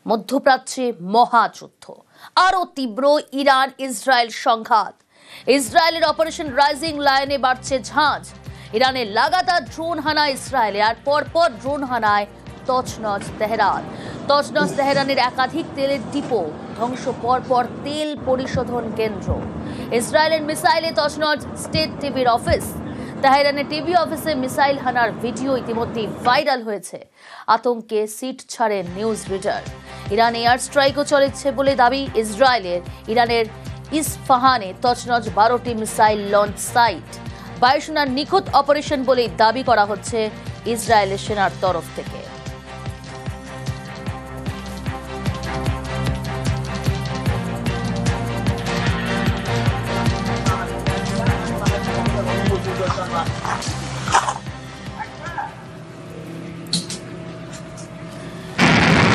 মধ্যপ্রাচ্যে মহাযুদ্ধ, আরও তীব্র ইরান ইসরায়েল সংঘাত। ইসরায়েলের অপারেশন রাইজিং লায়নে বাড়ছে ঝাঁজ। ইরানের লাগাতার ড্রোন হানা ইসরায়েলে, আর পরপর ড্রোন হানায় তছনছ তেহরান। তছনছ তেহরানের একাধিক তেলের ডিপো ধ্বংস, পরপর তেল পরিশোধন কেন্দ্র। ইসরায়েলের মিসাইলে তছনছ স্টেট টিভির অফিস। তেহরানের টিভি অফিসে মিসাইল হানার ভিডিও ইতিমধ্যেই ভাইরাল হয়েছে। আতঙ্কে সিট ছাড়েন নিউজ রিডার। ইরানে এয়ার স্ট্রাইকও চলেছে বলে দাবি ইসরায়েলের। ইরানের ইসফাহানে তছনছ 12টি মিসাইল লঞ্চ সাইট। বায়ুসেনার নিখুঁত অপারেশন বলেই দাবি করা হচ্ছে ইসরায়েলের সেনার তরফ থেকে।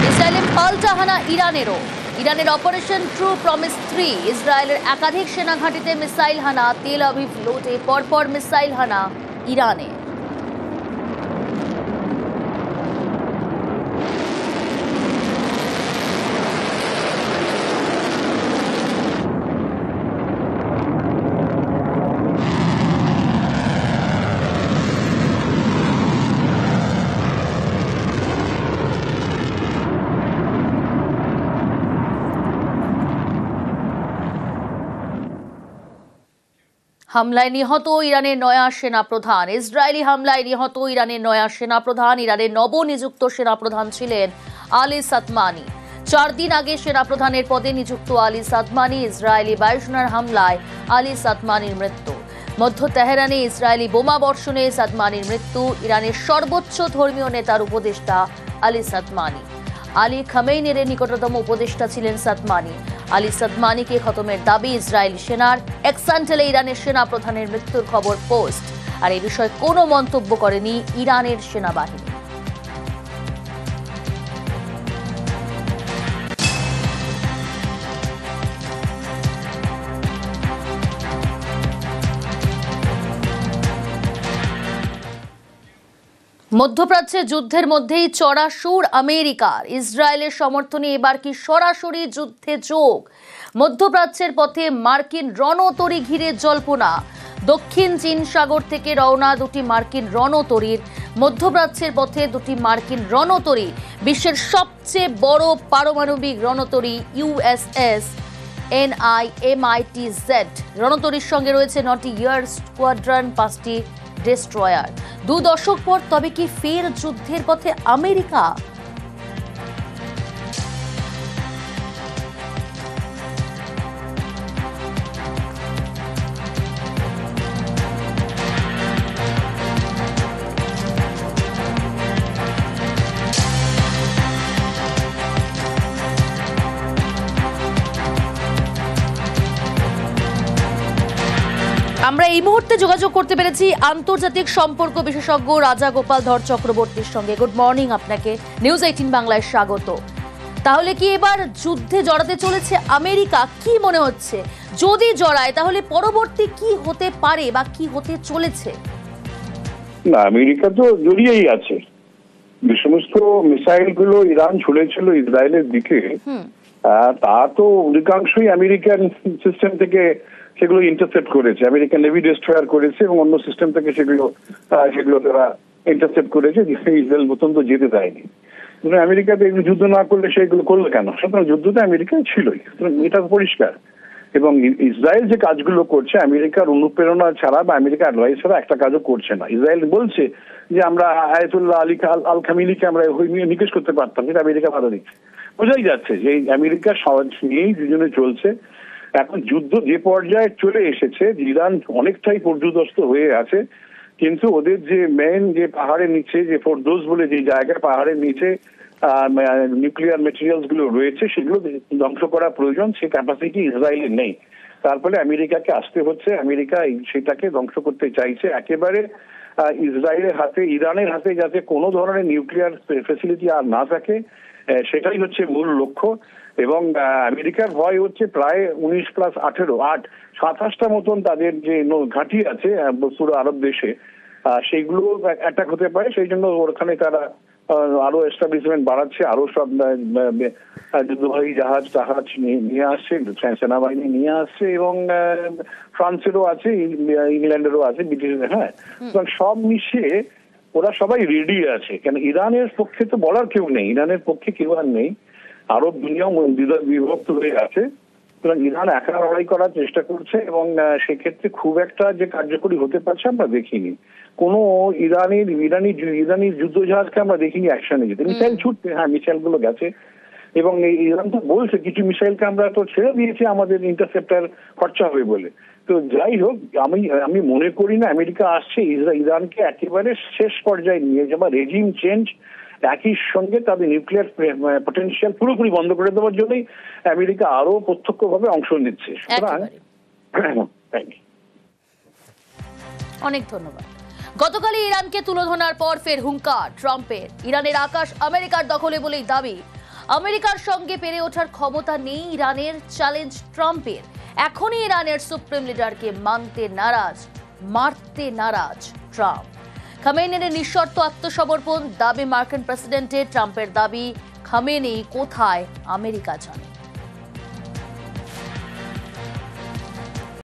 ইসরায়েলের পাল্টা হানা ইরানেরও। ইরানের অপারেশন ট্রু প্রমিস 3। ইসরায়েলের একাধিক সেনা ঘাঁটিতে মিসাইল হানা। তেল আভিভ লোটে পরপর মিসাইল হানা ইরানে। হামলায় নিহত ইরানের নয়া সেনাপ্রধান। ইসরায়েলি হামলায় নিহত ইরানের নয়া সেনাপ্রধান। ইরানের নবনিযুক্ত সেনাপ্রধান ছিলেন আলী সাদমানি। 4 দিন আগে সেনাপ্রধানের পদে নিযুক্ত আলী সাদমানি। ইসরায়েলি বায়ুসেনার হামলায় আলী সাদমানির মৃত্যু। মধ্য তেহরানে ইসরায়েলি বোমা বর্ষণে সাদমানির মৃত্যু। ইরানের সর্বোচ্চ ধর্মীয় নেতার উপদেষ্টা আলী সাদমানি। আলী খামেইনির নিকটতম উপদেষ্টা ছিলেন সাদমানি। আলী সাদমানিকে খতমের দাবি ইসরায়েলি সেনার। এক্সান্টেলে ইরানের সেনা প্রধানের মৃত্যুর খবর পোস্ট। আর এই বিষয়ে কোনো মন্তব্য করেনি ইরানের সেনাবাহিনী। মধ্যপ্রাচ্যে যুদ্ধের মধ্যেই চড়া সুর আমেরিকার। ইসরায়েলের সমর্থনে এবার কি সরাসরি যুদ্ধে যোগ? মধ্যপ্রাচ্যের পথে মার্কিন রণতরী ঘিরে জল্পনা। দক্ষিণ চীন সাগর থেকে রওনা 2টি মার্কিন রণতরীর। মধ্যপ্রাচ্যের পথে 2টি মার্কিন রণতরী। বিশ্বের সবচেয়ে বড় পারমাণবিক রণতরী USS NIMITZ রণতরীর সঙ্গে রয়েছে 9টি এয়ার স্কোয়াড্রন, 5টি ডেস্ট্রয়ার। 2 দশক পর তবে কি ফের যুদ্ধের পথে আমেরিকা? আমরা এই মুহূর্তে যোগাযোগ করতে পেরেছি আন্তর্জাতিক সম্পর্ক বিশেষজ্ঞ রাজা গোপাল ধর চক্রবর্তীর সঙ্গে। গুড মর্নিং আপনাকে, নিউজ 18 বাংলায় স্বাগত। তাহলে কি এবার যুদ্ধে জড়াতে চলেছে আমেরিকা? কি মনে হচ্ছে, যদি জড়ায় তাহলে পরবর্তী কি হতে পারে বা কি হতে চলেছে? না, আমেরিকা তো জড়িয়েই আছে। যে সমস্ত মিসাইল গুলো ইরান ছুড়েছিল ইসরায়েলের দিকে, তা তো অধিকাংশই আমেরিকান সিস্টেম থেকে সেগুলো ইন্টারসেপ্ট করেছে। আমেরিকান নেভি ডেস্ট্রয়ার করেছে এবং অন্য সিস্টেম থেকে সেগুলো তারা ইন্টারসেপ্ট করেছে। ইসরায়েল পর্যন্ত যেতে দেয়নি। আমেরিকাতে যুদ্ধ না করলে সেগুলো করলো কেন? সুতরাং যুদ্ধটা আমেরিকায় ছিলই, এটা পরিষ্কার। এবং ইসরায়েল যে কাজগুলো করছে আমেরিকার অনুপ্রেরণা ছাড়া বা আমেরিকার অ্যাডভাইস ছাড়া একটা কাজও করছে না। ইসরায়েল বলছে যে আমরা আয়াতুল্লাহ আল খামিনিকে আমরা নিকেশ করতে পারতাম, কিন্তু আমেরিকা বাধা দিচ্ছে। বোঝাই যাচ্ছে যে আমেরিকার নিয়েই দুজনে চলছে। এখন যুদ্ধ যে পর্যায়ে চলে এসেছে, ইরান অনেকটাই পর্যুদস্ত হয়ে আছে, কিন্তু ওদের যে মেইন যে পাহাড়ের নিচে যে ফোরদোস বলে যে জায়গায় পাহাড়ের নিচে নিউক্লিয়ার মেটেরিয়ালস গুলো রয়েছে সেগুলো ধ্বংস করা প্রয়োজন, সে ক্যাপাসিটি ইসরায়েলের নেই। তারপরে আমেরিকাকে আসতে হচ্ছে। আমেরিকা সেটাকে ধ্বংস করতে চাইছে একেবারে। ইসরায়েলের হাতে, ইরানের হাতে যাতে কোনো ধরনের নিউক্লিয়ার ফেসিলিটি আর না থাকে, সেটাই হচ্ছে মূল লক্ষ্য। এবং আমেরিকার ভয় হচ্ছে প্রায় 19 + 18 27টা মতন তাদের যে ঘাঁটি আছে পুরো আরব দেশে, সেইগুলো অ্যাটাক হতে পারে। সেই জন্য ওখানে তারা আরো এস্টাবলিশমেন্ট বাড়াচ্ছে, আরো সব যুদ্ধবাহী জাহাজ টাহাজ নিয়ে আসছে, সেনাবাহিনী নিয়ে আসছে, এবং ফ্রান্সেরও আছে, ইংল্যান্ডেরও আছে, ব্রিটিশের, হ্যাঁ, সব মিশিয়ে ওরা সবাই রেডি আছে। কেন ইরানের পক্ষে তো বলার কেউ নেই, ইরানের পক্ষে কেউ আর নেই, আরব দুনিয়াও বিভক্ত হয়ে আছে। সুতরাং ইরান একা লড়াই করার চেষ্টা করছে, এবং সেক্ষেত্রে খুব একটা যে কার্যকরী হতে পারছে আমরা দেখিনি। কোনো ইরানি যুদ্ধজাহাজকে আমরা দেখিনি অ্যাকশনে যেতে। মিসাইল ছুটতে, হ্যাঁ, মিসাইল গুলো গেছে, এবং ইরান তো বলছে কিছু মিসাইলকে আমরা তো ছেড়ে দিয়েছি আমাদের ইন্টারসেপ্টার খরচা হবে বলে। তো যাই হোক, আমি মনে করি না আমেরিকা আসছে ইরানকে একেবারে শেষ পর্যায়ে নিয়ে যাওয়া, রেজিম চেঞ্জ, একই সঙ্গে তাদের নিউক্লিয়ার পটেনশিয়াল পুরোপুরি বন্ধ করে দেওয়ার জন্যই আমেরিকা আরো প্রত্যক্ষভাবে অংশ নিচ্ছে। সুতরাং অনেক ধন্যবাদ। গতকালই ইরানকে তুলোধনার পর ফের হুঙ্কার ট্রাম্পের। ইরানের আকাশ আমেরিকার দখলে বলেই দাবি। আমেরিকার সঙ্গে পেরে ওঠার ক্ষমতা নেই ইরানের, চ্যালেঞ্জ ট্রাম্পের। এখনই ইরানের সুপ্রিম লিডারকে মানতে নারাজ, মারতে নারাজ ট্রাম্প। খামেনির নিঃশর্ত আত্মসমর্পণ দাবি মার্কিন প্রেসিডেন্টের। ট্রাম্পের দাবি, খামেনি কোথায় আমেরিকা জানে।